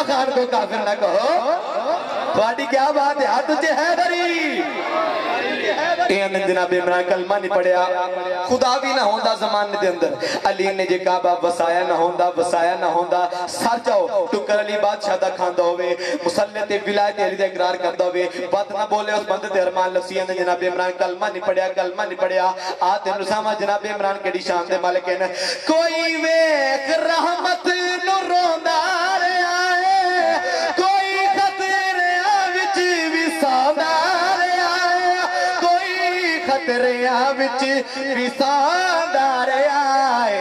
عبداللہ خان کو کافر نہ کہو تھوڑی کیا بات ہے ہاتھ تجھے حیدری جناب عمران کلمہ نہیں پڑھیا خدا بھی نہ ہوندہ زمانے دے اندر علی نے جے کعبہ وسایا نہ ہوندہ سر جاؤ ٹکر علی بادشاہ دا کھاندہ ہوئے مسلط ولایت علی دا اقرار کردہ ہوئے بات نہ بولے اس بندے دے ارمان لفظیہ نے جناب عمران کلمہ نہیں پڑھیا آتے نسامہ جناب عمران کے شان دے مالکے نے کوئی ویک رحمت نو روندہ رہے آئے کوئی خطرے آوچ بھی ساندہ رہے آئے کوئی خطرے آوچ بھی ساندہ رہے آئے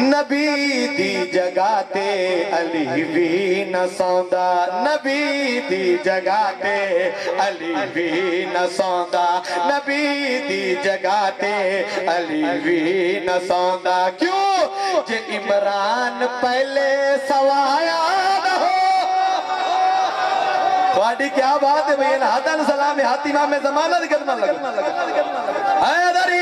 نبی دی جگہ تے علی بھی نہ سوندا نبی دی جگہ تے علی بھی نہ سوندا نبی دی جگہ تے علی بھی نہ سوندا کیوں جے عمران پہلے سوایا نہ ہو تھوڑی کیا بات ہے بھئی حدن سلام ہاتھ امام زمانہ دی قدمہ لگا حیدری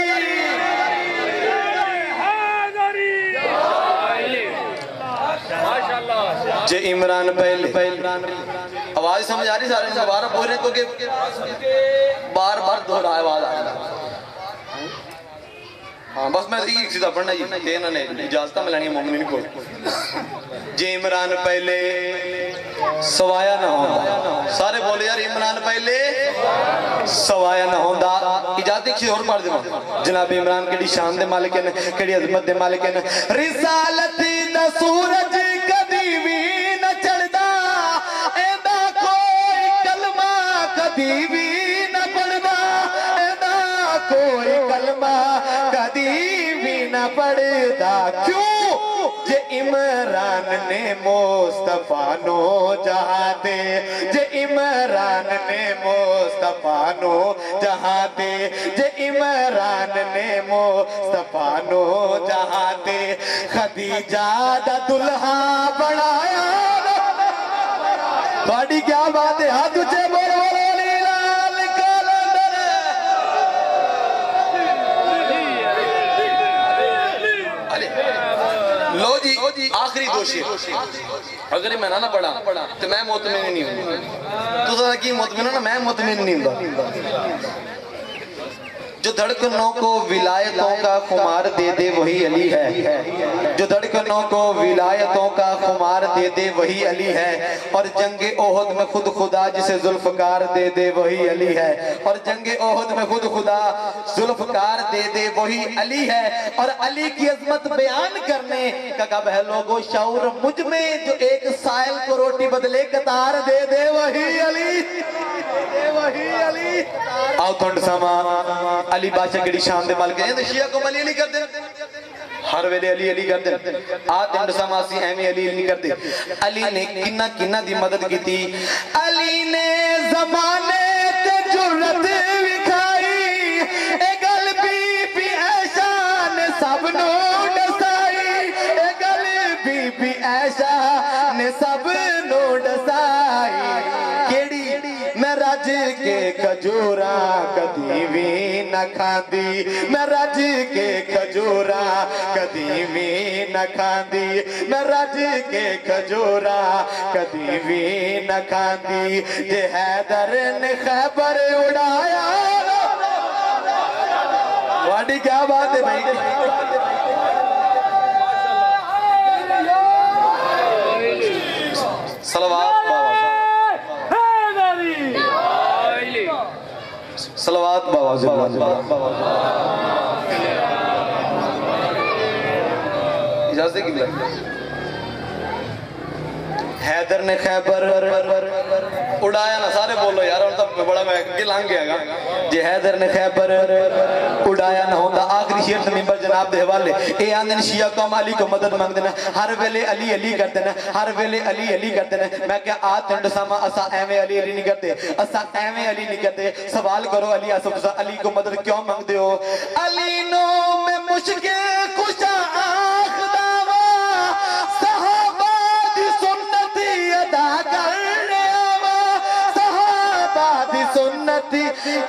جے عمران پہلے آواز سمجھ آ رہی سارے سے بارہ بول رہے ہیں کیونکہ بار دہرا آواز آ رہا ہاں بس میں ایک چیزہ پڑھنا جی دینا نہیں اجازتہ ملانی ہے مومنین کو جے عمران پہلے سوایا نہ ہوندہ سارے بولے یار عمران پہلے سوایا نہ ہوندہ اجازت ایک چیز اور پڑھ دے جناب عمران کیڑی شان دے مالکے نے کیڑی عظمت دے مالکے نے رسالت دا سورج کدی بھی نہ چڑھدا ایدہ کوئی کلمہ کدی بھی نہ پڑھدا ایدہ کوئی کلمہ کدی بھی نہ پڑھدا کیوں جے عمران نے مصطفیٰ نو جہاں دے جے عمران نے مصطفیٰ نو جہاں دے جے عمران نے مصطفیٰ نو جہاں دے خدیجہ دا دلہا بڑھایا تھوڑی کیا بات ہے ہاتھ اچھے بولو لو جی آخری دوشی اگر میں نہ پڑھا تو میں مطمئن نہیں ہوں تو ذرا کی مطمئن ہوں نا میں مطمئن نہیں ہوں جو دھڑکنوں کو ولایتوں کا خمار دے دے وہی علی ہے جو دھڑکنوں کو ولایتوں کا خمار دے دے وہی علی ہے اور جنگ احد میں خود خدا جسے ذوالفقار دے دے وہی علی ہے اور جنگ احد میں خود خدا ذوالفقار دے دے وہی علی ہے اور علی کی عظمت بیان کرنے کا کب ہے لوگوں شعور مجھ میں جو ایک سائل کو روٹی بدلے قطار دے دے وہی علی وہی علی آؤ تھوڑ ساما علی بادشاہ کیڑی شان دے مالکے ہیں تو شیعہ کو علی کر دیں ہر ویلے علی کر دیں آت انڈ سماسی اہمی علی کر دیں علی نے کنہ دی مدد کی تھی علی نے زمانے تے جرت وکھائی اے گل بی ایشا نے سب نو ڈسائی اے گل بی ایشا نے سب نو ڈسائی کیڑی میں رج کے کھجورا کدی بھی نہ کھاندی میں رج کے کھجورا کدی بھی نہ کھاندی میں رج کے کھجورا کدی بھی نہ کھاندی جے حیدر نے خیبر اڑایا واڈی کیا بات ہے بھائی صلوات صلوات بابا اجازت کی بلائیں حیدر نے خیبر اڑایا نا سارے بولو یار ان تب بڑا میں گلانگ گیا گا جی حیدر نے خیبر اڑایا نہ ہوتا آخری شیر ممبر جناب دے حوالے اے آندن شیعہ قوم علی کو مدد مانگ دینا ہر ویلے علی کر دینا ہر ویلے علی کر دینا میں کیا آت تنڈ ساما اسا ایویں علی نہیں کرتے اسا ایویں علی نہیں کرتے سوال کرو علی اسفزا علی کو مدد کیوں مانگ دے ہو علی نو میں مشکل کشا آخ داوا صحابہ دی سنتی ادا کرنے آوا صحابہ دی سنتی سنت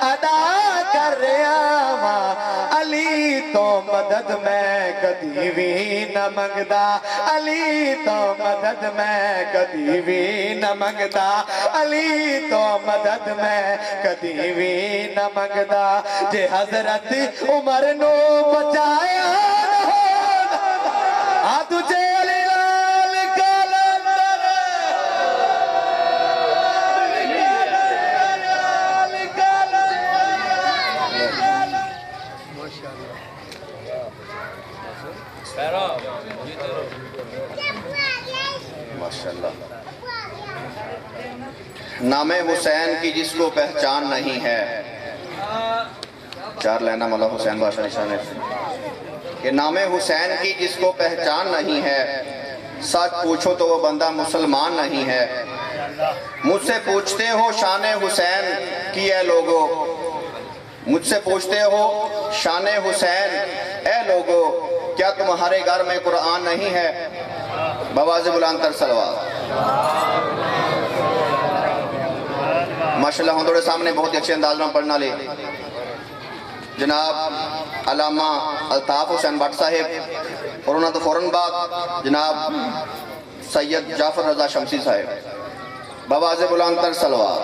ادا کر رہا وا علی تو مدد میں کدی بھی نہ منگدا علی تو مدد میں کدی بھی نہ منگدا علی تو مدد میں کدی بھی نہ منگدا جے حضرت عمر نو بچایا ہاں تجھے نام حسین کی جس کو پہچان نہیں ہے، چار لینا مولا حسین بادشاہ نشانے کہ نام حسین کی جس کو پہچان نہیں ہے، سچ پوچھو تو وہ بندہ مسلمان نہیں ہے۔ مجھ سے پوچھتے ہو شان حسین کی اے لوگو، مجھ سے پوچھتے ہو شان حسین اے لوگو، کیا تمہارے گھر میں قرآن نہیں ہے؟ بواز بلند تر صلوات۔ ماشاءاللہ ہم توڑے سامنے بہت اچھے انداز میں پڑھنا لے جناب علامہ الطاف حسین بٹ صاحب، اور انہوں نے تو فوراں بعد جناب سید جعفر رضا شمسی صاحب، بواز بلند تر صلوات۔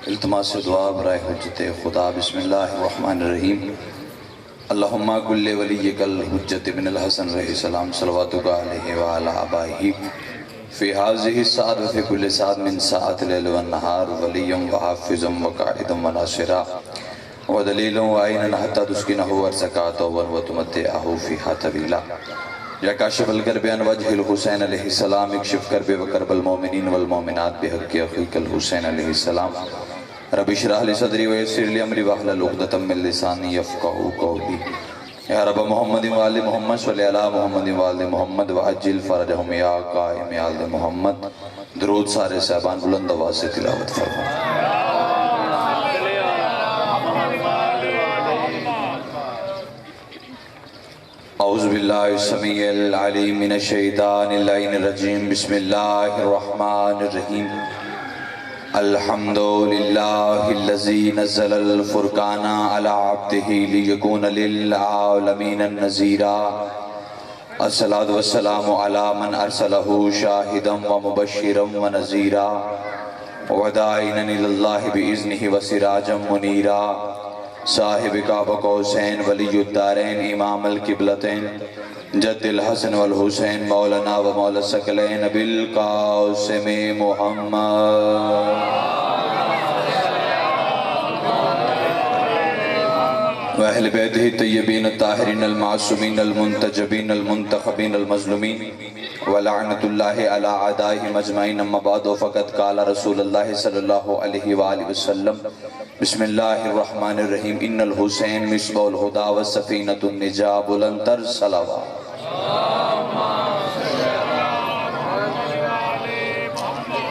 التماس دعا برائے حجت خدا۔ بسم اللہ الرحمن الرحیم۔ اللہم کل ولیک الحجت بن الحسن علیہ السلام صلواتک علیہ وعلا آبائہ فی حاضہ الساعت وفی کل ساعت من ساعت لیل والنہار ولیم وحافظم وقائدم وناصرہ ودلیلم وعینن حتی تسکنہ ورزکاتہ وتمتعہ فیہا طویلا۔ یا کاشف الکرب عن وجہ الحسین علیہ السلام اکشف کرب وکرب المومنین والمومنات بحق اخیک الحسین علیہ السلام۔ رب اشرح لی صدری ویسر لی امری واحلل عقدۃ من لسانی یفقہوا قولی۔ یا رب محمد وآل محمد صلی علی محمد وآل محمد وعجل فرجہم یا قائم آل محمد۔ درود سارے صاحبان بلند آواز سے تلاوت فرمائیں۔ اعوذ باللہ السمیع العلیم من الشیطان اللعین الرجیم۔ بسم اللہ الرحمن الرحیم۔ الحمدللہ الذی نزل الفرقان علی عبدہ لیکون للعالمین نذیرا۔ الصلاۃ والسلام علی من ارسلہ شاہدا ومبشرا ونذیرا وداعیا الی اللہ باذنہ وسراجا منیرا۔ صاحب کعبہ قوسین ولی الدارین امام القبلتین جد الحسن والحسین مولانا و مولا الثقلین بالقاسم محمد وأہل بیتہ الطیبین الطاہرین المعصومین المنتجبین المنتخبین المظلومین ولعنت اللہ علی اعدائہم اجمعین۔ اما بعد فقد قال رسول اللہ صلی اللہ علیہ وآلہ وسلم بسم اللہ الرحمن الرحیم۔ ان الحسین مصباح الہدی وسفینۃ النجاة بلند تر صلوات۔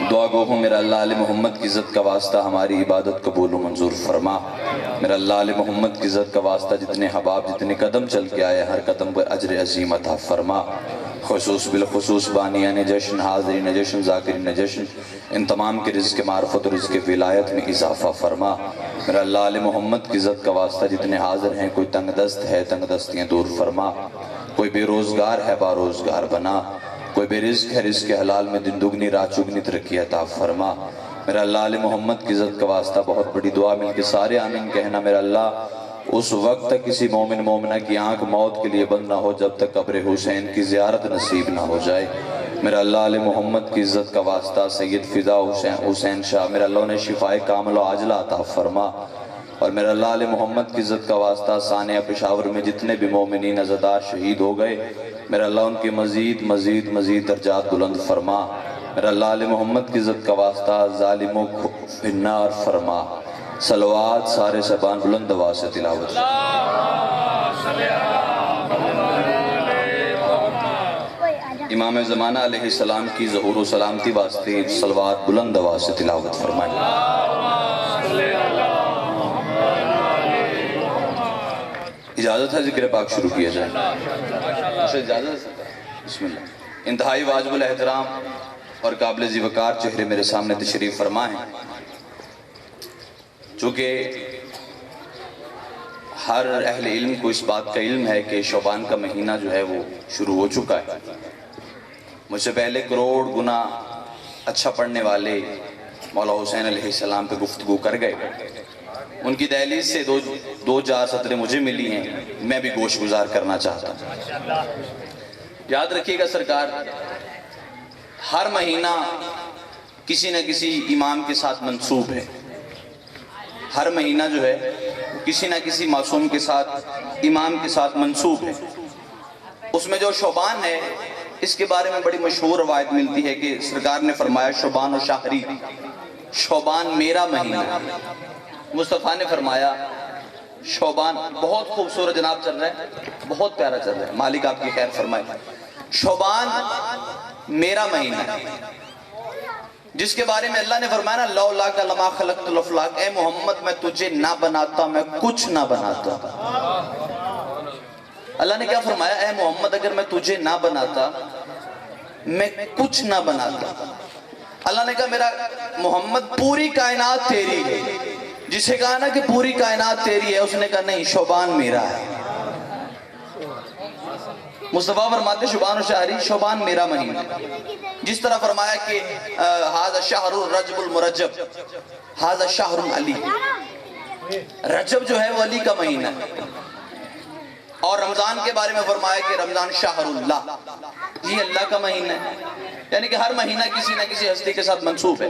دعا گو ہوں میرا اللہ علی محمد کی عزت کا واسطہ ہماری عبادت قبول و منظور فرما۔ میرا اللہ علی محمد کی عزت کا واسطہ جتنے حباب جتنے قدم چل کے آئے ہر قدم پر اجر عظیم عطا فرما۔ خصوص بالخصوص بانیان جشن، حاضرین جشن، ذاکرین جشن، ان تمام کے رزق معرفت اور رزق ولایت میں اضافہ فرما۔ میرا اللہ علی محمد کی عزت کا واسطہ جتنے حاضر ہیں، کوئی تنگ دست ہے تنگ دستیاں دور فرما، کوئی بے روزگار ہے باروزگار بنا، کوئی بے رزق ہے رزق حلال میں دن دگنی رات چگنی ترقی عطا فرما۔ میرا اللہ علی محمد کی عزت کا واسطہ بہت بڑی دعا مل کے سارے آمین کہنا۔ میرا اللہ اس وقت تک کسی مومن مومنہ کی آنکھ موت کے لیے بند نہ ہو جب تک قبر حسین کی زیارت نصیب نہ ہو جائے۔ میرا اللہ علی محمد کی عزت کا واسطہ سید فضا حسین شاہ، میرا اللہ انہیں شفائے کامل و عاجلہ عطا فرما۔ اور میرا اللہ علی محمد کی عزت کا واسطہ سانحہ پشاور میں جتنے بھی مومنین عزادار شہید ہو گئے، میرا اللہ ان کی مزید مزید مزید درجات بلند فرما۔ میرا اللہ علی محمد کی عزت کا واسطہ ظالموں کو فی النار فرما۔ صلوات سارے صحبان بلند آواز سے تلاوت۔ امام زمانہ علیہ السلام کی ظہور و سلامتی واسطے صلوات بلند آواز سے تلاوت فرمائیں۔ اجازت ہے ذکر پاک شروع کیا جائے؟ اجازت ہے؟ بسم اللہ۔ انتہائی واجب الاحترام اور قابل ذی وقار چہرے میرے سامنے تشریف فرما ہیں۔ چونکہ ہر اہل علم کو اس بات کا علم ہے کہ شعبان کا مہینہ جو ہے وہ شروع ہو چکا ہے۔ مجھ سے پہلے کروڑ گنا اچھا پڑھنے والے مولا حسین علیہ السلام پہ گفتگو کر گئے، ان کی دہلیز سے دو چار سطریں مجھے ملی ہیں، میں بھی گوش گزار کرنا چاہتا ہوں۔ یاد رکھیے گا سرکار، ہر مہینہ کسی نہ کسی امام کے ساتھ منسوب ہے، ہر مہینہ جو ہے کسی نہ کسی معصوم کے ساتھ امام کے ساتھ منسوب ہے۔ اس میں جو شعبان ہے اس کے بارے میں بڑی مشہور روایت ملتی ہے کہ سرکار نے فرمایا شعبان و شہری، شعبان میرا مہینہ۔ مصطفیٰ نے فرمایا شعبان، بہت خوبصورت جناب چل رہا ہے، بہت پیارا چل رہا ہے، مالک آپ کی خیر فرمائے۔ شعبان میرا مہینہ ہے، جس کے بارے میں اللہ نے فرمایا نا لولاک لما خلقت الافلاک، اے محمد میں تجھے نہ بناتا میں کچھ نہ بناتا۔ اللہ نے کیا فرمایا؟ اے محمد اگر میں تجھے نہ بناتا میں کچھ نہ بناتا۔ اللہ نے کہا میرا محمد پوری کائنات تیری ہے، جسے کہا نا کہ پوری کائنات تیری ہے، اس نے کہا نہیں شعبان میرا ہے۔ مصطفیٰ فرماتے شعبان و شہری، شعبان میرا مہینہ، جس طرح فرمایا کہ ھذا شہر الرجب المرجب، ھذا شہر علی، رجب جو ہے وہ علی کا مہینہ ہے۔ اور رمضان کے بارے میں فرمایا کہ رمضان شہر اللہ، یہ اللہ کا مہینہ ہے، یعنی کہ ہر مہینہ کسی نہ کسی ہستی کے ساتھ منسوب ہے۔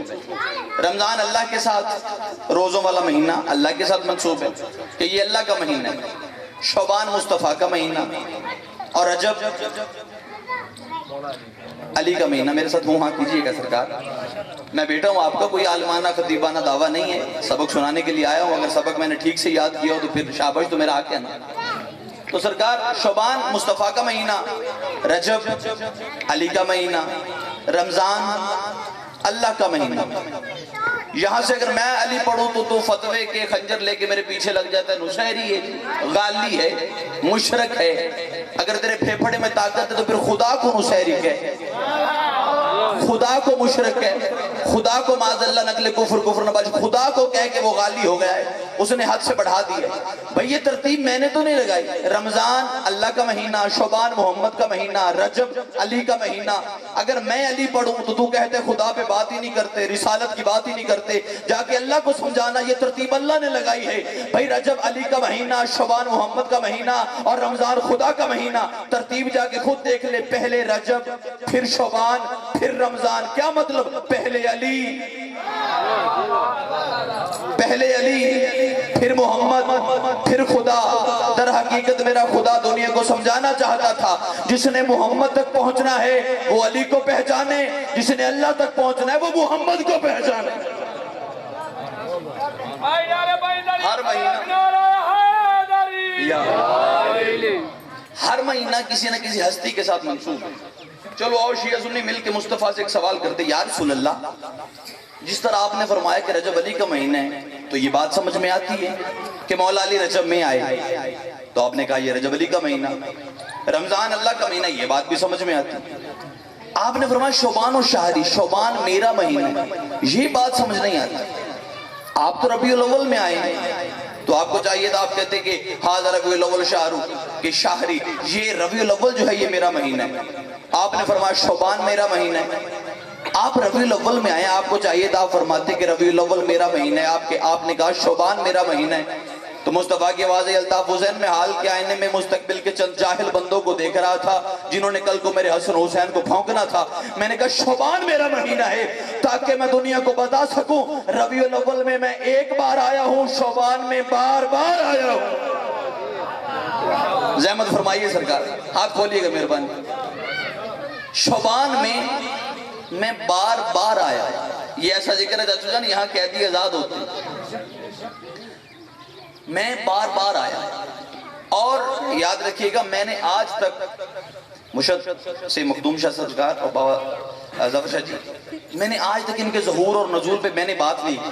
رمضان اللہ کے ساتھ، روزوں والا مہینہ اللہ کے ساتھ منسوب ہے کہ یہ اللہ کا مہینہ ہے۔ شعبان مصطفیٰ کا مہینہ، اور رجب علی کا مہینہ۔ میرے ساتھ ہوں ہاں کیجئے گا سرکار، میں بیٹا ہوں آپ کا، کوئی عالمانہ خطیبانہ دعویٰ نہیں ہے، سبق سنانے کے لیے آیا ہوں، اگر سبق میں نے ٹھیک سے یاد کیا ہو تو پھر شاباش، تو میرا حق ہے نا۔ تو سرکار شعبان مصطفیٰ کا مہینہ، رجب علی کا مہینہ، رمضان اللہ کا مہینہ۔ یہاں سے اگر میں علی پڑھوں تو فتوے کے خنجر لے کے میرے پیچھے لگ جاتا ہے، نصیری ہے، غالی ہے، مشرک ہے۔ اگر تیرے پھیپھڑے میں طاقت ہے تو پھر خدا کو نصیری کہے، خدا کو مشرک ہے، خدا کو معاذ اللہ نقل کفر نہ باج، خدا کو کہے کہ وہ غالی ہو گیا ہے، اس نے حد سے بڑھا دیا۔ بھئی یہ ترتیب میں نے تو نہیں لگائی، رمضان اللہ کا مہینہ، شعبان محمد کا مہینہ، رجب علی کا مہینہ۔ اگر میں علی پڑھوں تو کہتے خدا پہ بات ہی نہیں کرتے، رسالت کی بات ہی نہیں کرتے، جا کے اللہ کو سمجھانا، یہ ترتیب اللہ نے لگائی ہے۔ بھئی رجب علی کا مہینہ، شعبان محمد کا مہینہ اور رمضان خدا کا مہینہ، ترتیب جا کے خود دیکھ لے، پہلے رجب پھر شعبان پھر رمضان۔ کیا مطلب؟ پہلے علی پھر محمد پھر خدا۔ در حقیقت میرا خدا دنیا کو سمجھانا چاہتا تھا جس نے محمد تک پہنچنا ہے وہ علی کو پہچانے، جس نے اللہ تک پہنچنا ہے وہ محمد کو پہچانے۔ ہر مہینہ کسی نہ کسی ہستی کے ساتھ منسوب ہے۔ چلو آؤ شیعہ سنی مل کے مصطفیٰ سے ایک سوال کرتے، یا رسول اللہ جس طرح آپ نے فرمایا کہ رجب علی کا مہینہ ہے تو یہ بات سمجھ میں آتی ہے کہ مولا علی رجب میں آئے، تو آپ نے کہا یہ رجب علی کا مہینہ، رمضان اللہ کا مہینہ، یہ بات بھی سمجھ میں آتی ہے۔ آپ نے فرمایا شعبان و شہری، شعبان میرا مہینہ، یہ بات سمجھ نہیں آتی۔ آپ تو ربیع الاول میں آئے ہیں تو آپ کو چاہیے تھا، آپ کہتے کہ ھذا ربیع الاول شہرو، کہ شہری، یہ ربیع الاول جو ہے یہ میرا مہینہ ہے۔ آپ نے فرمایا شعبان میرا مہینہ ہے، آپ ربیع الاول میں آئے، آپ کو چاہیے تھا آپ فرماتے کہ ربیع الاول میرا مہینہ ہے، آپ نے کہا شعبان میرا مہینہ ہے۔ تو مصطفیٰ کی آواز الطاف حسین میں حال کے آئینے میں مستقبل کے چند جاہل بندوں کو دیکھ رہا تھا جنہوں نے کل کو میرے حسن حسین کو پھونکنا تھا۔ میں نے کہا شعبان میرا مہینہ ہے تاکہ میں دنیا کو بتا سکوں ربیع الاول میں ایک بار آیا ہوں، شعبان میں بار بار آیا ہوں۔ زحمت فرمائیے سرکار، ہاتھ کھولیے گا مہربانی۔ شعبان میں بار بار آیا، یہ ایسا ذکر ہے چاچو جان یہاں قیدی آزاد ہوتے ہیں، میں بار بار آیا۔ اور یاد رکھیے گا میں نے آج تک مشد سے مخدوم شاہ سرکار اور بابا ظفر شاہ جی، میں نے آج تک ان کے ظہور اور نزول پہ میں نے بات نہیں کی،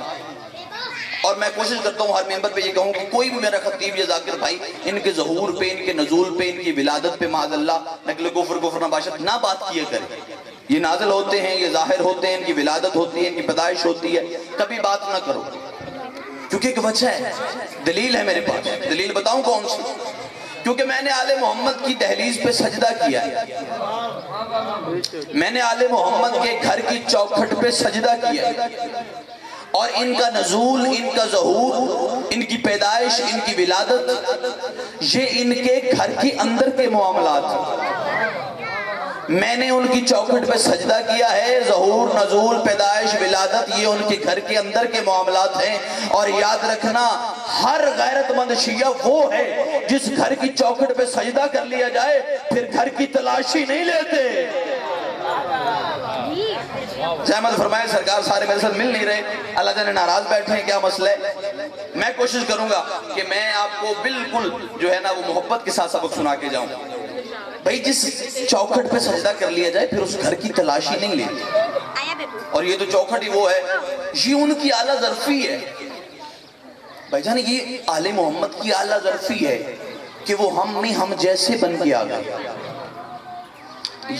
اور میں کوشش کرتا ہوں ہر ممبر پہ یہ کہوں کہ کوئی بھی میرا خطیب یا ذاکر بھائی ان کے ظہور پہ، ان کے نزول پہ، ان کی ولادت پہ معاذ اللہ نقل کفر نباشت نہ بات کیے کرے. یہ نازل ہوتے ہیں، یہ ظاہر ہوتے ہیں، ان کی ولادت ہوتی ہے، ان کی پیدائش ہوتی ہے، کبھی بات نہ کرو. کیونکہ ایک وجہ ہے، دلیل ہے میرے پاس. دلیل بتاؤں کون سی؟ کیونکہ میں نے آل محمد کی دہلیز پہ سجدہ کیا ہے، میں نے آل محمد کے گھر کی چوکھٹ پہ سجدہ کیا ہے، اور ان کا نزول، ان کا ظہور، ان کی پیدائش، ان کی ولادت، یہ ان کے گھر کے اندر کے معاملات ہیں. میں نے ان کی چوکھٹ پہ سجدہ کیا ہے. ظہور، نزول، پیدائش، ولادت یہ ان کے گھر کے اندر کے معاملات ہیں. اور یاد رکھنا، ہر غیرت مند شیعہ وہ ہے جس گھر کی چوکھٹ پہ سجدہ کر لیا جائے پھر گھر کی تلاشی نہیں لیتے. زحمت فرمائے سرکار سارے میرے ساتھ مل نہیں رہے، اللہ جانے ناراض بیٹھے ہیں، کیا مسئلہ ہے؟ میں کوشش کروں گا کہ میں آپ کو بالکل جو ہے نا وہ محبت کے ساتھ سبق سنا کے جاؤں. بھائی جس چوکھٹ پہ سجدہ کر لیا جائے پھر اس گھر کی تلاشی نہیں لیتی. اور یہ تو چوکھٹ ہی وہ ہے، یہ ان کی اعلیٰ ظرفی ہے. بھائی جان یہ آل محمد کی اعلیٰ ظرفی ہے کہ وہ ہم میں ہم جیسے بن کے آ گئے.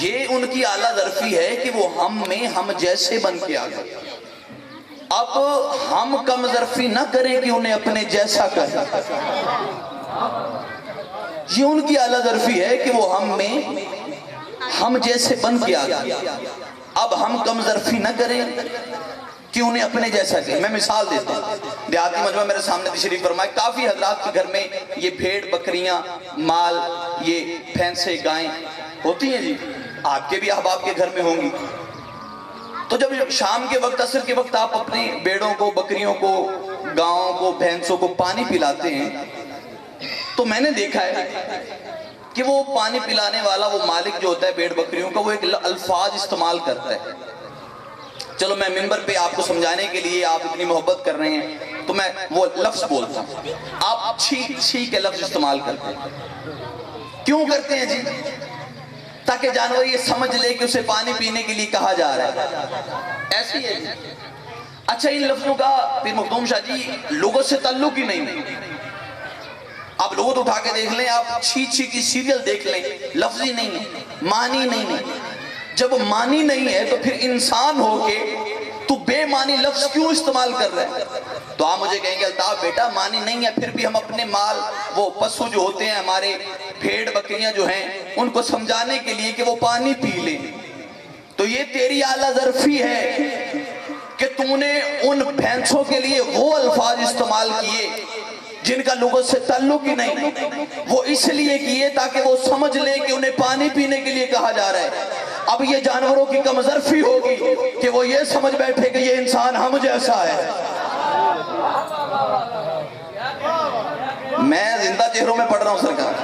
یہ ان کی اعلیٰ ظرفی ہے کہ وہ ہم میں ہم جیسے بن کے آ گئے. اب ہم کم ظرفی نہ کریں کہ انہیں اپنے جیسا کہیں. یہ ان کی اعلیٰ ظرفی ہے کہ وہ ہم میں ہم جیسے بن کے آ گئے. اب ہم کم ظرفی نہ کریں کہ انہیں اپنے جیسا کہیں. میں مثال دیتا ہوں، دیہاتی مجمع میرے سامنے تشریف فرمائے، کافی حضرات کے گھر میں یہ بھیڑ، بکریاں، مال، یہ بھینسیں، گائیں ہوتی ہیں. جی آپ کے بھی احباب کے گھر میں ہوں گی. تو جب شام کے وقت، عصر کے وقت آپ اپنی بیڑوں کو، بکریوں کو، گاؤں کو، بھینسوں کو پانی پلاتے ہیں تو میں نے دیکھا ہے کہ وہ پانی پلانے والا، وہ مالک جو ہوتا ہے بیڑ بکریوں کا، وہ ایک الفاظ استعمال کرتا ہے. چلو میں ممبر پہ آپ کو سمجھانے کے لیے، آپ اتنی محبت کر رہے ہیں تو میں وہ لفظ بولتا ہوں. آپ چھی چھی کے لفظ استعمال کرتے ہیں. کیوں کرتے ہیں جی؟ تاکہ جانور یہ سمجھ لے کہ اسے پانی پینے کے لیے کہا جا رہا ہے. ایسی ہے جی. اچھا ان لفظوں کا پیر مخدوم شاہ جی لغت سے تعلق ہی نہیں. آپ لغت اٹھا کے دیکھ لیں، آپ چھی چھی کی سیریل دیکھ لیں، لفظ ہی نہیں ہے، معنی نہیں ہے. جب معنی نہیں ہے تو پھر انسان ہو کے تو بے معنی لفظ کیوں استعمال کر رہے ہیں؟ تو آپ مجھے کہیں گے الطاف بیٹا معنی نہیں ہے، پھر بھی ہم اپنے مال، وہ پشو جو ہوتے ہیں ہمارے، بھیڑ بکریاں جو ہیں، ان کو سمجھانے کے لیے کہ وہ پانی پی لیں. تو یہ تیری اعلیٰ ظرفی ہے کہ تو نے ان بھینسوں کے لیے وہ الفاظ استعمال کیے جن کا لغت سے تعلق ہی نہیں. وہ اس لیے کیے تاکہ وہ سمجھ لے کہ انہیں پانی پینے کے لیے کہا جا رہا ہے. اب یہ جانوروں کی کم ظرفی ہوگی کہ وہ یہ سمجھ بیٹھے کہ یہ انسان ہم جیسا ہے. میں زندہ چہروں میں پڑھ رہا ہوں سرکار.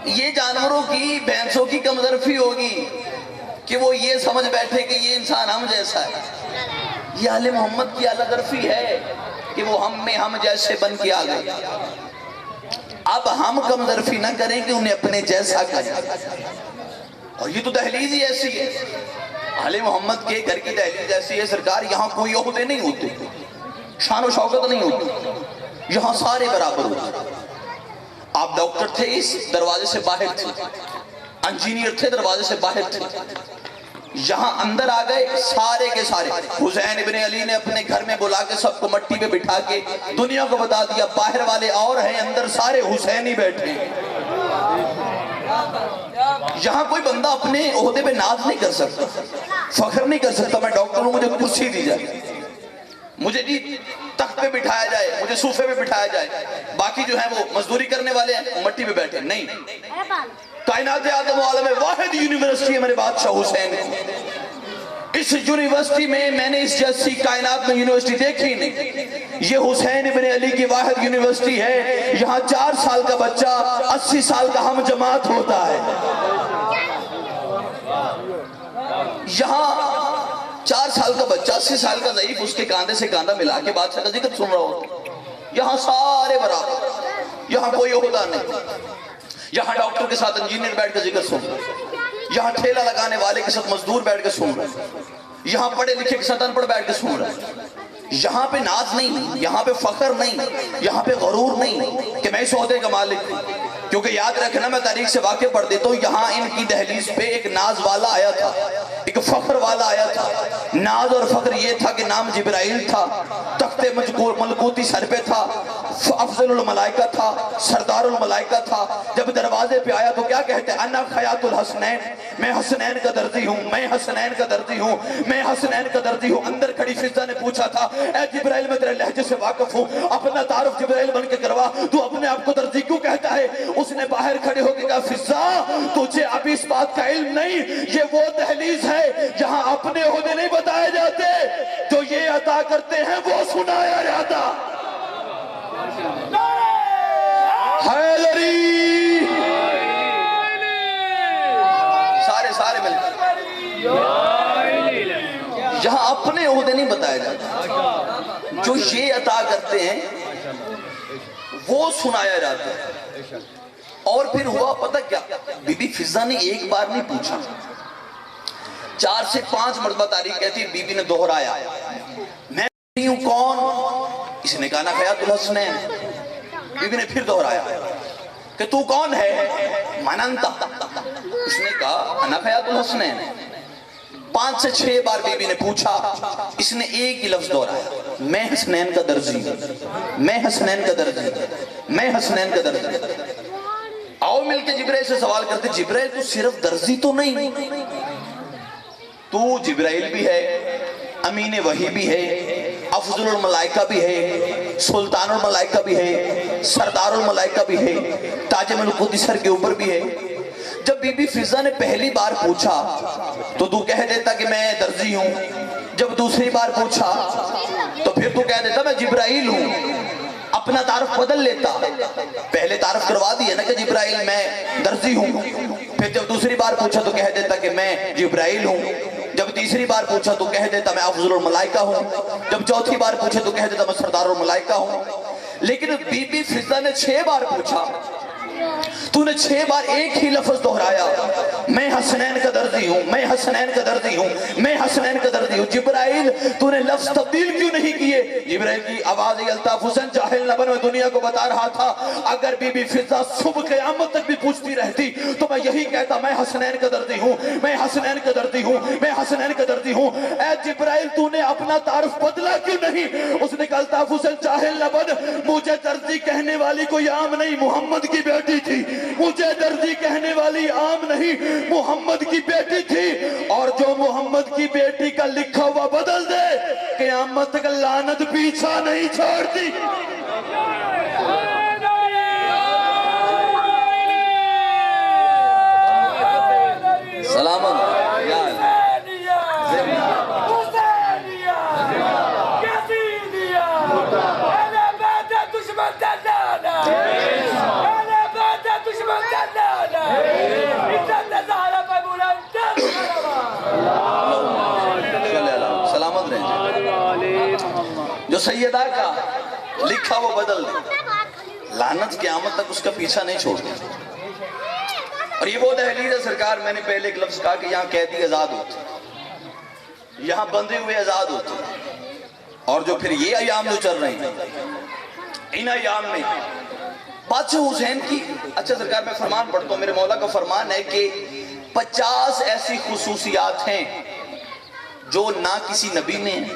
یہ جانوروں کی، بھینسوں کی کم ظرفی ہوگی کہ وہ یہ سمجھ بیٹھے کہ یہ انسان ہم جیسا ہے. یہ آل محمد کی اعلیٰ ظرفی ہے کہ وہ ہم میں ہم جیسے بن کے آ گئے. اب ہم کم ظرفی نہ کریں کہ انہیں اپنے جیسا کہیں. اور یہ تو دہلیز ہی ایسی ہے، آل محمد کے گھر کی دہلیز ایسی ہے سرکار، یہاں کوئی عہدے نہیں ہوتے، شان و شوکت نہیں ہوتی، یہاں سارے برابر ہوتے. آپ ڈاکٹر تھے اس دروازے سے باہر تھے، انجینئر تھے دروازے سے باہر تھے، یہاں اندر آ گئے سارے کے سارے. حسین ابن علی نے اپنے گھر میں بلا کے سب کو مٹی پہ بٹھا کے دنیا کو بتا دیا باہر والے اور ہیں، اندر سارے حسین ہی بیٹھے ہیں. یہاں کوئی بندہ اپنے عہدے پہ ناز نہیں کر سکتا، فخر نہیں کر سکتا. میں ڈاکٹر ہوں، مجھے کرسی دی جائے، مجھے جی تخت پہ بٹھایا جائے، مجھے صوفے پہ بٹھایا جائے. باقی جو ہیں وہ مزدوری کرنے والے ہیں، مٹی پہ بیٹھے. نہیں، کائنات آدم و عالم واحد یونیورسٹی ہے میرے بادشاہ حسین. اس یونیورسٹی میں نے اس جیسی کائنات میں یونیورسٹی دیکھی نہیں. یہ حسین ابن علی کی واحد یونیورسٹی ہے. یہاں 4 سال کا بچہ 80 سال کا ہم جماعت ہوتا ہے. یہاں 4 سال کا بچہ 80 سال کا ضعیف اس کے کاندھے سے کاندھا ملا کے بادشاہ کا ذکر سن رہا ہوتا. یہاں سارے برابر، یہاں کوئی عہدہ نہیں. یہاں ڈاکٹر کے ساتھ انجینئر بیٹھ کے ذکر سن رہا ہے، یہاں ٹھیلا لگانے والے کے ساتھ مزدور بیٹھ کے سن رہا ہے، یہاں پڑھے لکھے کے ساتھ ان پڑھ بیٹھ کے سن رہا ہے. یہاں پہ ناز نہیں، یہاں پہ فخر نہیں، یہاں پہ غرور نہیں کہ میں اس عہدے کا مالک ہوں. کیونکہ یاد رکھنا، میں تاریخ سے واقع پڑھ دیتا ہوں، یہاں ان کی دہلیز پہ ایک ناز والا آیا تھا، ایک فخر والا آیا تھا. ناز اور فخر یہ تھا کہ نام جبرائیل تھا، تخت ملکوتی سر پہ تھا، افضل الملائکہ تھا، سردار الملائکہ تھا. جب دروازے پہ آیا تو کیا کہتے ہیں؟ انا خیاط الحسنین، میں حسنین کا درزی ہوں، میں حسنین کا درزی ہوں، میں حسنین کا درزی ہوں. اندر کھڑی فضا نے پوچھا تھا، اے جبرائیل میں تیرے لہجے سے واقف ہوں، اپنا تعارف جبرائیل بن کے کروا، تو اپنے آپ کو درزی کیوں کہتا ہے؟ اس نے باہر کھڑے ہو کے کہا، فضا تجھے اب اس بات کا علم نہیں، یہ وہ دہلیز ہے جہاں اپنے عہدے نہیں بتائے جاتے، جو یہ عطا کرتے ہیں وہ سنایا جاتا. حیدری سارے مل کر، یہاں اپنے عہدے نہیں بتائے جاتے، جو یہ عطا کرتے ہیں وہ سنایا جاتا ہے. اور پھر ہوا پتہ کیا؟ بی بی فضا نے ایک بار نہیں پوچھا، 4 سے 5 مرتبہ تاریخ کہتی ہے. بی بی نے دہرایا، میں ہوں کون؟ اس نے کہا نا خیاط الحسنین. بی بی نے پھر دہرایا کہ تو کون ہے؟ من انت. اس نے کہا انا خیاط الحسنین. 5 سے 6 بار بی بی نے پوچھا، اس نے ایک ہی لفظ دہرایا، میں حسنین کا درزی ہوں، میں حسنین کا درزی ہوں، میں حسنین کا درزی ہوں. آؤ مل کے جبرائیل سے سوال کرتے، جبرائیل تو صرف درزی تو نہیں، تو جبرائیل بھی ہے، امین وحی بھی ہے، افضل الملائکہ بھی ہے، سلطان الملائکہ بھی ہے، سردار الملائکہ بھی ہے، تاج ملکوتی سر کے اوپر بھی ہے. جب بی بی فضا نے پہلی بار پوچھا تو تو کہہ دیتا کہ میں درزی ہوں. جب دوسری بار پوچھا تو پھر تو کہہ دیتا میں جبرائیل ہوں. اپنا تعارف بدل لیتا، پہلے تعارف کروا دیا نا کہ جبرائیل میں درزی ہوں. پھر جب دوسری بار پوچھا تو کہہ دیتا کہ میں جبرائیل ہوں. جب تیسری بار پوچھا تو کہہ دیتا میں افضل الملائکہ ہوں. جب چوتھی بار پوچھا تو کہہ دیتا میں سردار الملائکہ ہوں. لیکن بی بی فضا نے 6 بار پوچھا، تو نے 6 بار ایک ہی لفظ دہرایا، میں حسنین کا درزی ہوں، میں حسنین کا درزی ہوں، میں حسنین کا درزی ہوں. جبرائیل تو نے لفظ تبدیل کیوں نہیں کیے؟ جبرائیل کی آواز الطاف حسین جاہل نہ بن، میں دنیا کو بتا رہا تھا اگر بی بی فضا صبح قیامت تک بھی پوچھتی رہتی تو میں یہی کہتا میں حسنین کا درزی ہوں، میں حسنین کا درزی ہوں، میں حسنین کا درزی ہوں. اے جبرائیل تو نے اپنا تعارف بدلا کیوں نہیں؟ اس نے کہا الطاف حسین جاہل نہ بن، مجھے درزی کہنے والی کوئی عام نہیں، محمد کی بیٹی تھی. مجھے درزی کہنے والی عام نہیں، محمد کی بیٹی تھی. اور جو محمد کی بیٹی کا لکھا ہوا بدل دے، قیامت تک لعنت پیچھا نہیں چھوڑتی. سلامت سلامت رہے. جو سیدہ کا لکھا وہ بدل دے، لعنت قیامت تک اس کا پیچھا نہیں چھوڑ دے. اور یہ وہ دہلیز ہے سرکار، میں نے پہلے ایک لفظ کہا کہ یہاں قیدی آزاد ہوتے، یہاں بندھے ہوئے آزاد ہوتے. اور جو پھر یہ ایام جو چل رہے ہیں، ان ایام میں بادشاہ حسین کی، اچھا سرکار میں فرمان پڑھتا ہوں، میرے مولا کا فرمان ہے کہ 50 ایسی خصوصیات ہیں جو نہ کسی نبی میں ہیں،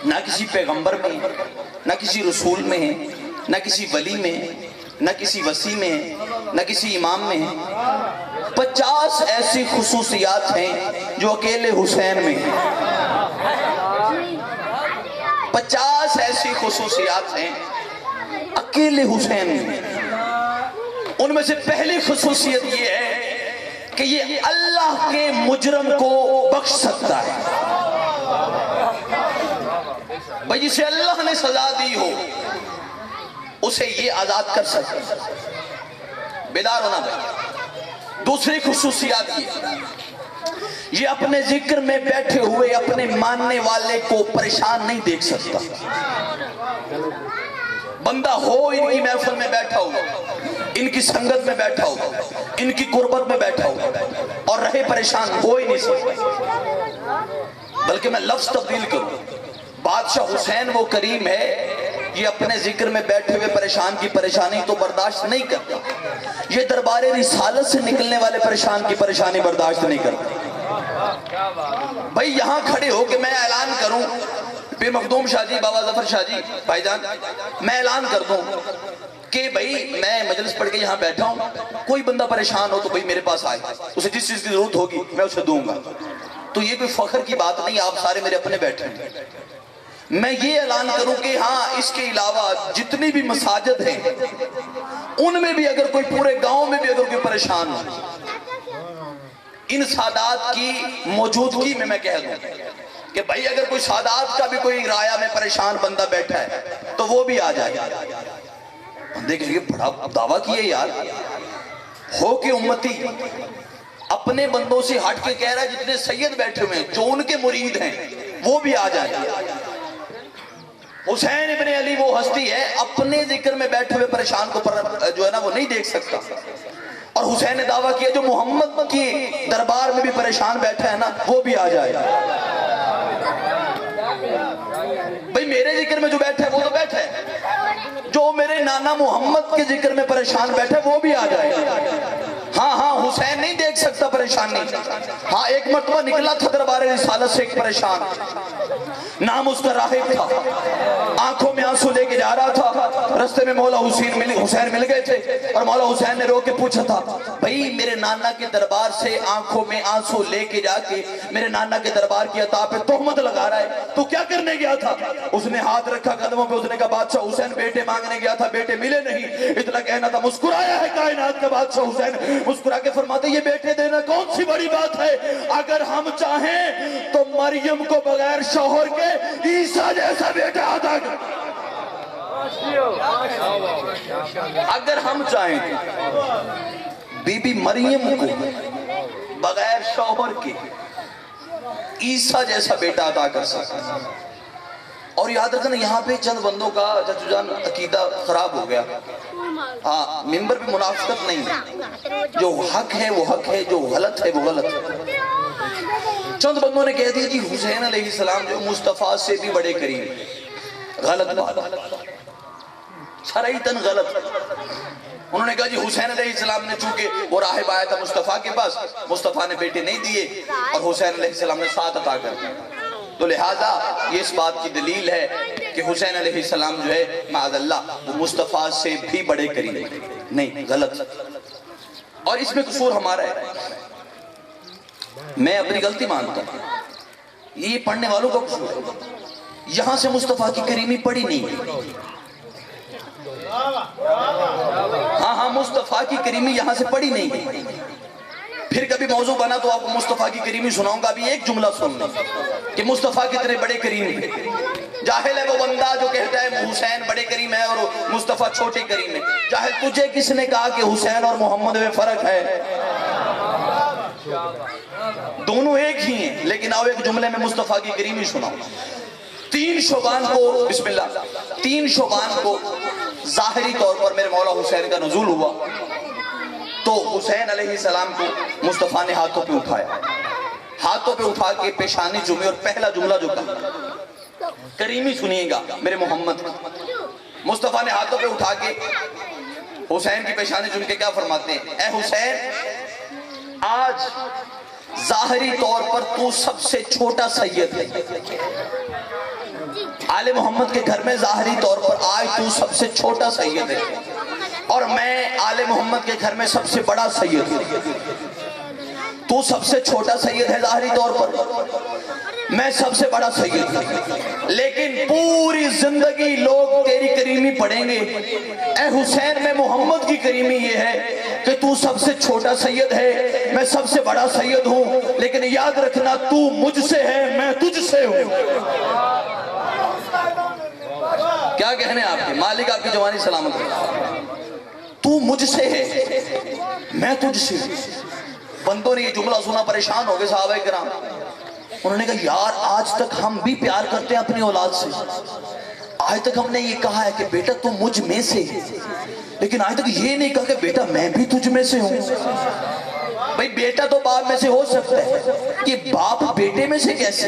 نہ کسی پیغمبر میں، نہ کسی رسول میں ہیں، نہ کسی ولی میں، نہ کسی وسیع میں، نہ کسی امام میں ہیں. 50 ایسی خصوصیات ہیں جو اکیلے حسین میں ہیں. 50 ایسی خصوصیات ہیں اکیلے حسین میں. ان میں سے پہلی خصوصیت یہ ہے کہ یہ اللہ کے مجرم کو بخش سکتا ہے. بھئی جسے اللہ نے سزا دی ہو اسے یہ آزاد کر سکتا ہے. بیدار ہونا بھائی. دوسری خصوصیات یہ اپنے ذکر میں بیٹھے ہوئے اپنے ماننے والے کو پریشان نہیں دیکھ سکتا. بندہ ہو ان کی محفل میں بیٹھا ہوا، ان کی سنگت میں بیٹھا ہوا، ان کی قربت میں بیٹھا ہوا اور رہے پریشان ہو ہی نہیں سکتا. بلکہ میں لفظ تبدیل کروں، بادشاہ حسین وہ کریم ہے، یہ اپنے ذکر میں بیٹھے ہوئے پریشان کی پریشانی تو برداشت نہیں کرتا، یہ دربار رسالت سے نکلنے والے پریشان کی پریشانی برداشت نہیں کرتا۔ بھائی یہاں کھڑے ہو کہ میں اعلان کروں، پیر مخدوم شاہ جی، بابا ظفر شاہ جی، بھائی جان، میں اعلان کر دوں کہ بھائی میں مجلس پڑھ کے یہاں بیٹھا ہوں، کوئی بندہ پریشان ہو تو بھئی میرے پاس آئے، اسے جس چیز کی ضرورت ہوگی میں اسے دوں گا۔ تو یہ کوئی فخر کی بات نہیں، آپ سارے میرے اپنے بیٹھے ہیں۔ میں یہ اعلان کروں کہ ہاں اس کے علاوہ جتنی بھی مساجد ہیں ان میں بھی اگر کوئی، پورے گاؤں میں بھی اگر کوئی پریشان ہو، ان سادات کی موجودگی میں کہہ دوں کہ بھائی اگر کوئی سادات کا بھی کوئی رایا میں پریشان بندہ بیٹھا ہے تو وہ بھی آ جائے۔ دیکھیں یہ بڑا دعویٰ کیے یار، ہو کہ امتی اپنے بندوں سے ہٹ کے کہہ رہا ہے جتنے سید بیٹھے ہوئے ہیں جو ان کے مرید ہیں وہ بھی آ جائیں۔ حسین ابن علی وہ ہستی ہے اپنے ذکر میں بیٹھے ہوئے پریشان کو جو ہے نا وہ نہیں دیکھ سکتا، اور حسین نے دعویٰ کیا جو محمد کی دربار میں بھی پریشان بیٹھا ہے نا وہ بھی آ جائے۔ بھئی میرے ذکر میں جو بیٹھا ہے وہ تو بیٹھا ہے، جو میرے نانا محمد کے ذکر میں پریشان بیٹھا ہے وہ بھی آ جائے۔ ہاں ہاں حسین نہیں دیکھ سکتا پریشانی، ہاں ایک مرتبہ نکلا تھا دربار رسالت سے ایک پریشان، نام اس کا راہب تھا، آنکھوں میں آنسو لے کے جا رہا تھا، رستے میں مولا حسین مل گئے تھے، اور مولا حسین نے رو کے پوچھا تھا بھئی میرے نانا کے دربار سے آنکھوں میں آنسو لے کے جا کے میرے نانا کے دربار کی عطا پہ تہمت لگا رہا ہے، تو کیا کرنے گیا تھا؟ اس نے ہاتھ رکھا قدموں پہ، اس نے کہا بادشاہ حسین بیٹے مانگنے گیا تھا، بیٹے ملے نہیں، اتنا کہنا تھا۔ مسکرایا ہے کائنات کا بادشاہ حسین، مسکرا کے فرماتے یہ بیٹے دینا کون سی بڑی بات ہے، اگر ہم چاہیں تو مریم کو بغیر شوہر کے عیسیٰ جیسا بیٹا عطا کر، اگر ہم چاہیں بی بی مریم کو بغیر شوہر کے عیسیٰ جیسا بیٹا عطا کر سکتا۔ اور یاد رکھنا یہاں پہ چند بندوں کا چچو جان عقیدہ خراب ہو گیا، ہاں ممبر پہ منافقت نہیں، جو حق ہے وہ حق ہے، جو غلط ہے وہ غلط ہے۔ چند بندوں نے کہہ دیا جی حسین علیہ السلام جو مصطفیٰ سے بھی بڑے قریب، غلط بات، سرائیتاً غلط۔ انہوں نے کہا جی حسین علیہ السلام نے چونکہ وہ راہب آیا تھا مصطفیٰ کے پاس، مصطفیٰ نے بیٹے نہیں دیے اور حسین علیہ السلام نے 7 عطا کر دیا، تو لہٰذا یہ اس بات کی دلیل ہے کہ حسین علیہ السلام جو ہے معاذ اللہ وہ مصطفیٰ سے بھی بڑے قریب نہیں، غلط۔ اور اس میں قصور ہمارا ہے، میں اپنی غلطی مانتا ہوں، یہ پڑھنے والوں کا قصور ہے، یہاں سے مصطفیٰ کی کریمی پڑھی نہیں، ہاں مصطفیٰ کی کریمی یہاں سے پڑھی نہیں۔ پھر کبھی موضوع بنا تو آپ کو مصطفیٰ کی کریمی سناؤں گا، ابھی ایک جملہ سن لیں کہ مصطفیٰ کتنے بڑے کریم ہیں۔ جاہل ہے وہ بندہ جو کہتا ہے حسین بڑے کریم ہے اور مصطفیٰ چھوٹے کریم ہے۔ جاہل تجھے کس نے کہا کہ حسین اور محمد میں فرق ہے؟ دونوں ایک ہی ہیں، لیکن آؤ ایک جملے میں مصطفیٰ کی کریمی سناؤں۔ 3 شعبان کو، بسم اللہ، 3 شعبان کو ظاہری طور پر میرے مولا حسین کا نزول ہوا تو حسین علیہ السلام کو مصطفیٰ نے ہاتھوں پہ اٹھایا، ہاتھوں پہ اٹھا کے پیشانی چومی، اور پہلا جملہ جو کہا کریمی سنیے گا میرے محمد کا، مصطفیٰ نے ہاتھوں پہ اٹھا کے حسین کی پیشانی چوم کے کیا فرماتے ہیں؟ اے حسین آج ظاہری طور پر تو سب سے چھوٹا سید ہے، آل محمد کے گھر میں ظاہری طور پر آج تو سب سے چھوٹا سید ہے، اور میں آل محمد کے گھر میں سب سے بڑا سید ہوں۔ تو سب سے چھوٹا سید ہے ظاہری طور پر، میں سب سے بڑا سید ہوں، لیکن پوری زندگی لوگ تیری کریمی پڑھیں گے۔ اے حسین میں محمد کی کریمی یہ ہے کہ تو سب سے چھوٹا سید ہے، میں سب سے بڑا سید ہوں، لیکن یاد رکھنا تو مجھ سے ہے، میں تجھ سے ہوں۔ کیا کہنے آپ کے مالک آپ کی جوانی سلامت ہے، تو مجھ سے ہے میں تجھ سے۔ بندوں نے یہ جملہ سنا پریشان ہو گئے صحابہ کرام، انہوں نے کہا یار آج تک ہم بھی پیار کرتے ہیں اپنی اولاد سے، آج تک ہم نے یہ کہا ہے کہ بیٹا تو مجھ میں سے، لیکن آج تک یہ نہیں کہا کہ بیٹا میں بھی تجھ میں سے ہوں۔ بھئی بیٹا تو باپ میں سے ہو سکتا ہے، کہ باپ بیٹے میں سے کیسے؟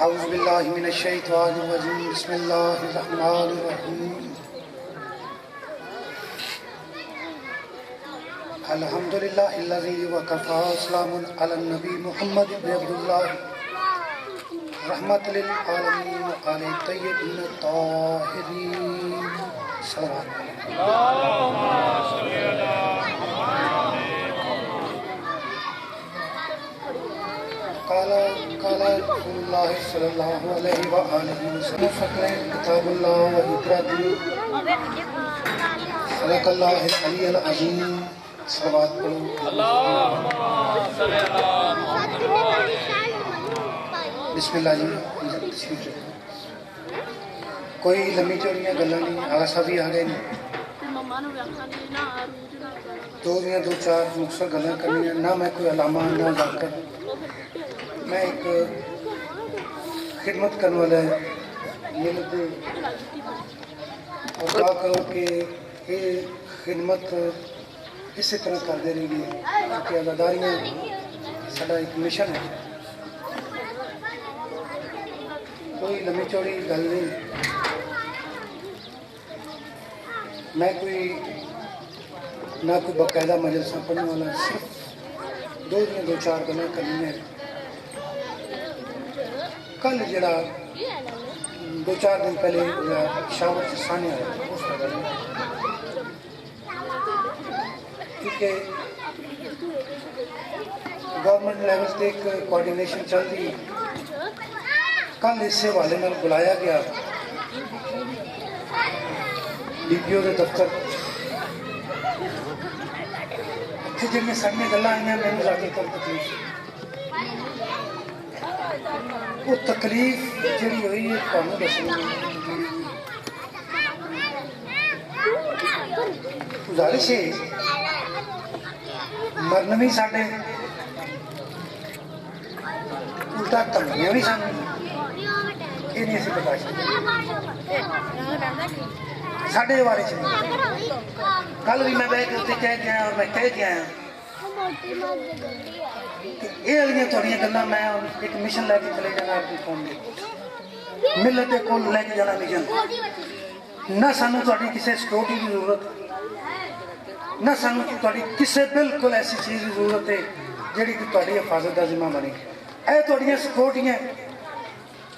أعوذ بالله من الشيطان الرجيم بسم الله الرحمن الرحيم الحمد لله الذي وكفى سلام على النبي محمد بن عبد الله رحمة للعالمين وآل الطيبين الطاهرين صلوات قال رسول الله صلى الله عليه وآله وسلم فقرأ كتاب الله وإقرأته صدق الله العلي العظيم صلوات پڑھو بسم اللہ جی کوئی لمبی چوڑیاں گلاں نہیں آغا صاحب بھی آ گئے نہیں دو چار مختصر گلاں کرنی نہ میں کوئی علامہ نہ ذاکر میں ایک خدمت کرنے والا ہے ملت اور دعا کرو کہ یہ خدمت اسی طرح کرتے رہی گی کیونکہ آزاداریاں ساڈا ایک مشن ہے کوئی لمبی چوڑی گل نہیں میں کوئی نہ کوئی باقاعدہ مجلساں پڑھنے والا صرف دو چار گلاں کرنی ہے کل جڑا دو چار دن پہلے پشاور سے سانیہ آیا اس کا گل کیونکہ گورنمنٹ لیول سے ایک کوآرڈینیشن چل رہی کل اس سے حوالے نال بلایا گیا ڈی پی او کے دفتر جن سامنے گلاں آئی میں جا کے کل تکلیف وہ تکلیف جڑی ہوئی ہے تمہیں دسنی گزارش ہے مرن بھی ساڈے الٹا تمنیاں بھی سن یہ نہیں اسی برداشت ساڈے بارے چ کل بھی میں بیٹھ کے اتنے کہہ کے آیا اور میں کہہ کے آیا یہ والی تھوڑی گلاں میں ایک مشن لے کے چلے جانا اپنی قوم کے ملت کے کول لے کے جانا مشن نہ سانو تھوڑی کسی سیکورٹی کی ضرورت نہ سانو تھوڑی کسی بالکل ایسی چیز کی ضرورت ہے جہی کہ تھوڑی حفاظت کا ذمہ بنے یہ تھوڑیاں سیکورٹیاں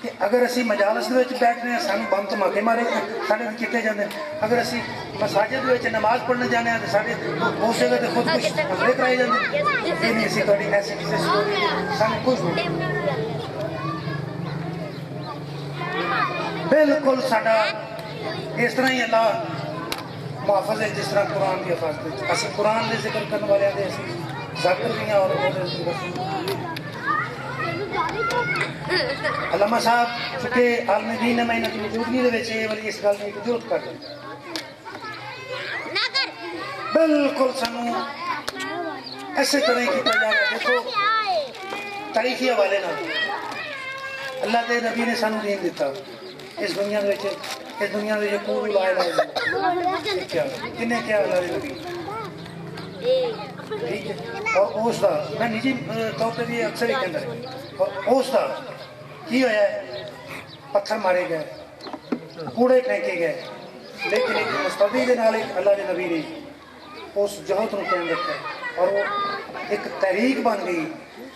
کہ اگر اسی مجالس دے وچ بیٹھ رہے ہیں سانو بم دھماکے مارے ساڈے کیتے جاندے اگر اسی مساجد دے وچ نماز پڑھنے جانے ہیں تو ساڈے اس جگہ تے خود کچھ حملے کرائے جاندے یہ نہیں اسی تھوڑی ایسی کسی سیکورٹی سانو کچھ نہیں بالکل ساڈا اس طرح ہی اللہ محافظ ہے جس طرح قرآن کی حفاظت ہے اسی قرآن دے ذکر کرنے والے ہیں اسی ذاکر بھی ہیں اور علامہ صاحب چونکہ عالم دین ہے میں انہاں دی موجودگی دے وچ یہ والی اس گل دی ضرورت کر دیں بالکل سانو ایسے طرح کیتا جا رہا دیکھو تاریخی حوالے نال اللہ دے نبی نے سانو دین دیتا اس دنیا دے وچ اس دنیا دے کوئی لا الہ الا اللہ کیا کنے کیا اللہ دے نبی ٹھیک ہے اور اس دا میں نجی طور پہ بھی اکثر ہی کہندا ہے اور اس دا کی ہویا ہے پتھر مارے گئے کوڑے پھینکے گئے لیکن ایک مستدی دے نال اللہ دے نبی نے اس جہت نو قائم رکھا اور وہ ایک تحریک بن گئی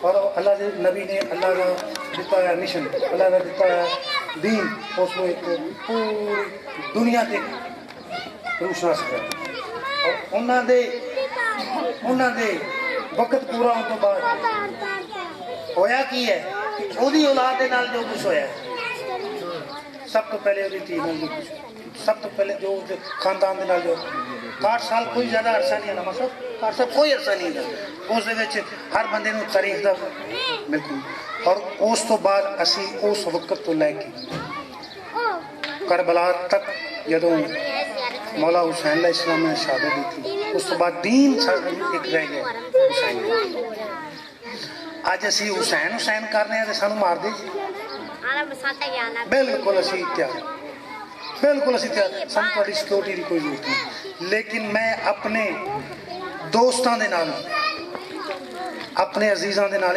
اور اللہ دے نبی نے اللہ کا دیتا ہے مشن اللہ کا دیتا ہے دین اس کو ایک پوری دنیا تک روشناس کر اور انہاں دے وقت پورا ہونے تو بعد ہویا کی ہے کہ وہی اولاد دے نال جو کچھ ہویا ہے سب تو پہلے وہی تھی نال جو کچھ سب تو پہلے جو خاندان دے نال جو 60 سال کوئی زیادہ عرصہ نہیں ہے نا مطلب 60 سال کوئی عرصہ نہیں ہے اس دے وچ ہر بندے نوں تاریخ دا بالکل اور اس تو بعد اسی اس وقت تو لے کے کربلا تک جدوں مولا حسین علیہ السلام نے شہادت دی تھی اس تو بعد دین ایک رہ گیا حسین اج اسی حسین کر رہے ہیں تو سانو مار دے بالکل اسی تیار سانو تھوڑی سیکورٹی کی کوئی ضرورت نہیں لیکن میں اپنے دوستاں دے نال اپنے عزیزاں دے نال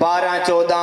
12-14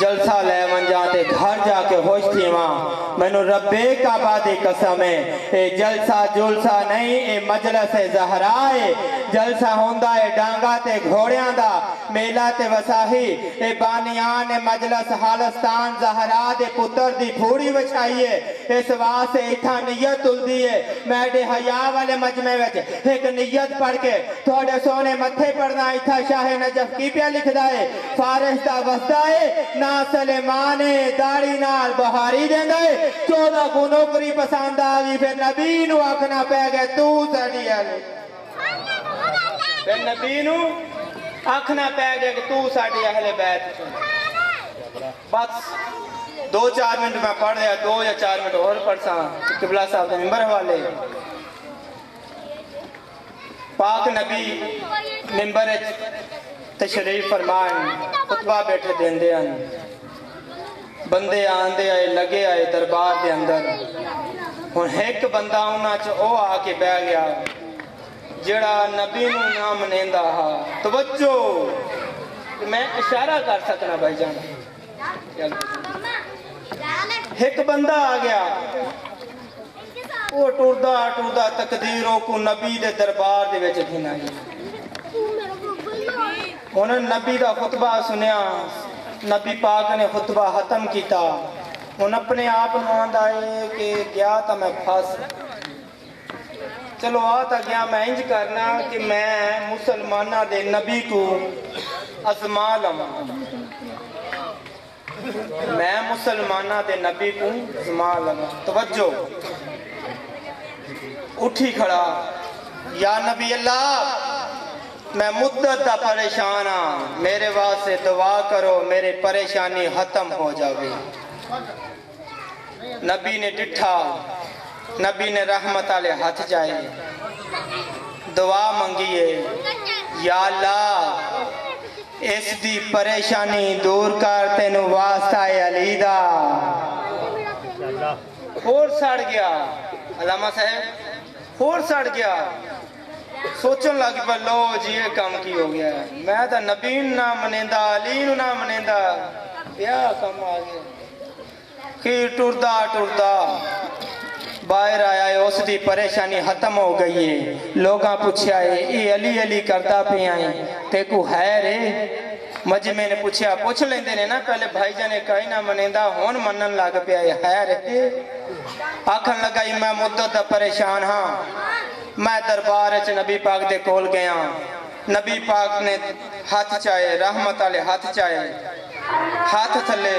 جلسہ لے من جاتے گھر جا کے ہوش تھی ماں مینو ربے کعبہ دی قسم ہے اے جلسہ جلسہ نہیں اے مجلس زہرا ہے جلسہ ہوندا اے ڈانگا تے گھوڑیاں دا میلہ تے وساہی اے بانیان مجلس حالستان زہرا دے پتر دی پھوڑی وچھائیے اس واسطے ایتھا نیت تلدی ہے میڈے حیا والے مجمع وچ ایک نیت پڑھ کے تھوڑے سونے متھے پڑھنا ایتھا شاہ نجف کی پیا لکھدا ہے فارس دا وسدا ہے نا سلیمان داڑی نال بہاری دیندا ہے 14 کو نوکری پسند آ گئی پھر نبی نو آکھنا پے گیا تو ساڈی علی پھر نبی نو آکھنا پے گیا کہ تو ساڈی اہل بیت بس 2-4 منٹ میں پڑھ رہا 2 یا 4 منٹ اور پڑھ سا قبلہ صاحب دے ممبر حوالے پاک نبی ممبر تشریف فرمائیں خطبہ بیٹھے دیندے ہیں بندے آندے آئے لگے آئے دربار دے اندر ہن ایک بندہ انہاں چ او آ کے بہ گیا جڑا نبی نو نہ منیندا ہا توجہ میں اشارہ کر سکنا بھائی جان ایک بندہ آ گیا وہ ٹردا تقدیروں کو نبی دے دربار دے وچ گھنا انہوں نبی دا خطبہ سنیا نبی پاک نے خطبہ ختم کیتا انہوں اپنے آپ نواندا ہے کہ گیا تا میں پھاس چلو آتا گیا میں انج کرنا کہ میں مسلمانہ دے نبی کو ازما لوں میں مسلمانہ دے نبی کو ازما لوں توجہ اٹھی کھڑا یا نبی اللہ میں مدت دا پریشان ہاں میرے واسطے دعا کرو میرے پریشانی ختم ہو جاوے نبی نے ڈٹھا نبی نے رحمت علیہ ہاتھ جائے دعا منگیے یا اللہ اس دی پریشانی دور کر تینو واسطہ علی دا اور سڑ گیا علامہ صاحب اور سڑ گیا سوچن لگ پہ لو جی یہ کام کی ہو گیا میں تا نبی نہ منیندا علی نہ منیندا کیا کام آ گیا کہ ٹردا باہر آیا ہے اس دی پریشانی ختم ہو گئی ہے لوگاں پوچھا ہے یہ علی علی کرتا پہ آئیں تے کو ہے رے مجمع نے پوچھا پوچھ لیندے نے نا پہلے بھائی جانے کہیں نہ منیندا ہون منن لگ پیا ہے رے آکھن لگا میں مدت دا پریشان ہاں میں دربار وچ نبی پاک دے کول گیا نبی پاک نے ہاتھ چائے رحمت والے ہاتھ چائے ہاتھ تھلے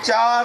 4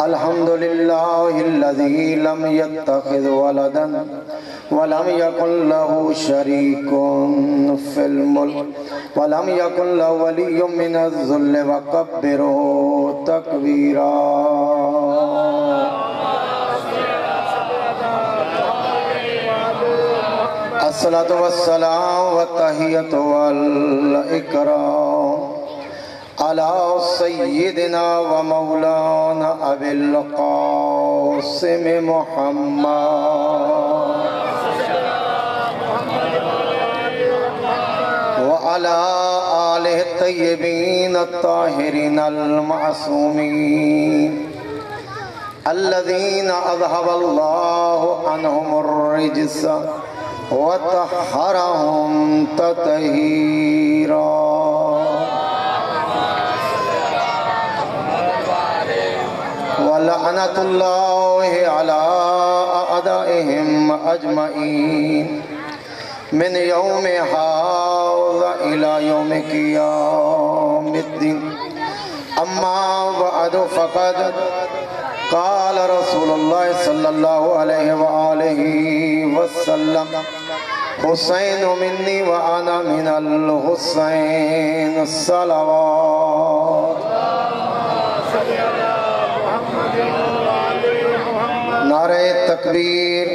الحمد لله الذي لم يتخذ ولدا ولم يكن له شريك في الملك ولم يكن له ولي من الذل وكبره تكبيرا الصلاة والسلام والتحية والإكرام على سيدنا ومولانا أبي القاسم محمد وعلى آله الطيبين الطاهرين المعصومين الذين أذهب الله عنهم الرجس وطهرهم تطهيرا ولعنة الله على أعدائهم أجمعين من يوم هذا إلى يوم قيام الدين أما بعد فقد قال رسول الله صلى الله عليه وآله وسلم حسين مني وأنا من الحسين الصلوات نعرہ تکبیر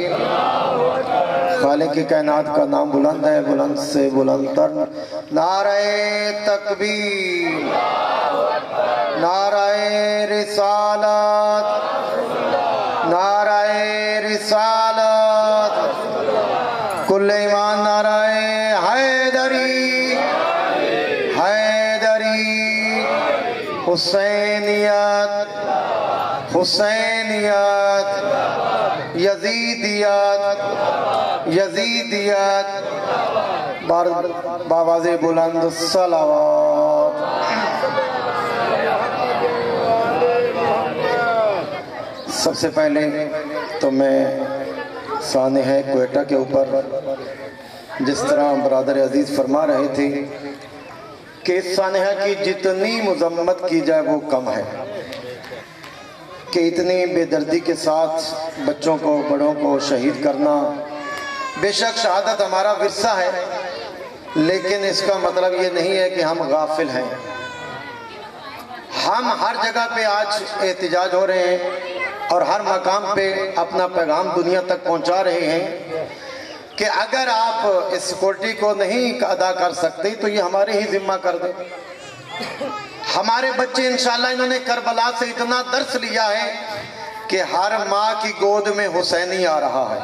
خالق کی کائنات کا نام بلند ہے بلند سے بلند تر نعرہ تکبیر نعرہ رسالت نعرہ رسالت کل ایمان نعرہ حیدری حیدری حسینیت حسینیت یزیدیت یزیدیت بآواز بلند صلوات سب سے پہلے تو میں سانحہ کوئٹہ کے اوپر جس طرح برادر عزیز فرما رہے تھے کہ اس سانحہ کی جتنی مذمت کی جائے وہ کم ہے کہ اتنی بے دردی کے ساتھ بچوں کو بڑوں کو شہید کرنا بے شک شہادت ہمارا ورثہ ہے لیکن اس کا مطلب یہ نہیں ہے کہ ہم غافل ہیں ہم ہر جگہ پہ آج احتجاج ہو رہے ہیں اور ہر مقام پہ اپنا پیغام دنیا تک پہنچا رہے ہیں کہ اگر آپ اس سیکورٹی کو نہیں ادا کر سکتے تو یہ ہمارے ہی ذمہ کر دیں ہمارے بچے انشاءاللہ انہوں نے کربلا سے اتنا درس لیا ہے کہ ہر ماں کی گود میں حسینی آ رہا ہے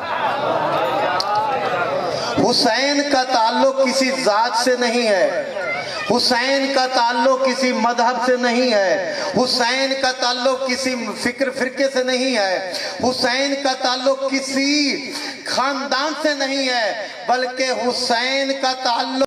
حسین کا تعلق کسی ذات سے نہیں ہے حسین کا تعلق کسی مذہب سے نہیں ہے حسین کا تعلق کسی فرقے سے نہیں ہے حسین کا تعلق کسی خاندان سے نہیں ہے بلکہ حسین کا تعلق